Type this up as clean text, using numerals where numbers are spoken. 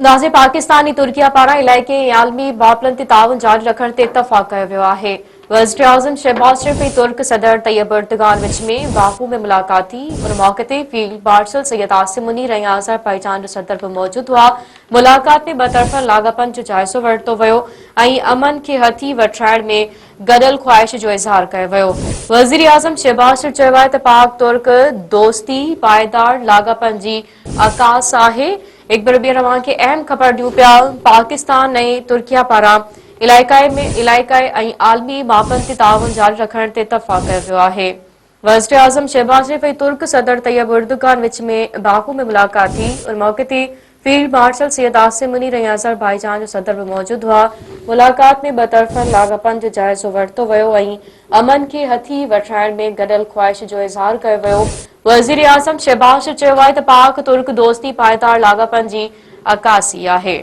नाज़े पाकिस्तानी तुर्किया पारां इलाइक़े ऐं आलमी बापलनि ताउन जारी रखण ते इतफ़ाक़ कयो वियो आहे। वज़ीर आज़म शहबाज शरीफ़ ऐं तुर्क सदर तैयब एर्दोगान विच में बाकू में मुलाक़ात थी। उन मौक़े ते फील्ड मार्शल सैयद आसिम मुनीर ऐं आज़रबाईजान जो सदर बि मौजूद हुआ। मुलाक़ात में ॿ लाॻापनि जो जाइज़ो वरितो वियो ऐं अमन खे हथी वठाइण में गॾियल ख़्वाहिश जो इज़हार कयो वियो। वज़ीर आज़म शहबाज शरीफ़ चयो आहे त पाक तुर्क दोस्ती पायदार लाॻापनि जी अकास आहे। एक बार ॿीहर अवां खे अहम ख़बर ॾियूं पिया। पाकिस्तान ऐं तुर्किया पारां इलाइक़ाई ऐं आलमी मापनि ते ताउन जारी रखण ते इतफ़ाक़ कयो वियो आहे। वज़ीर आज़म शहबाज शरीफ़ ऐं तुर्क सदर तैयब एर्दोगान विच में बाकू में मुलाक़ात थी। उन मौक़े ते फील्ड मार्शल सैयद आसिम मुनीर ऐं आज़रबाईजान जो सदर बि मौजूद हुआ। मुलाक़ात में ॿ लाॻापनि जो जाइज़ो वरितो वियो ऐं अमन खे हथी वठाइण में गॾियल ख़्वाहिश जो इज़हार कयो वियो। वज़ीर आज़म शहबाज चयो आहे त पाक तुर्क दोस्ती पायदार लाॻापनि जी अकासी आहे।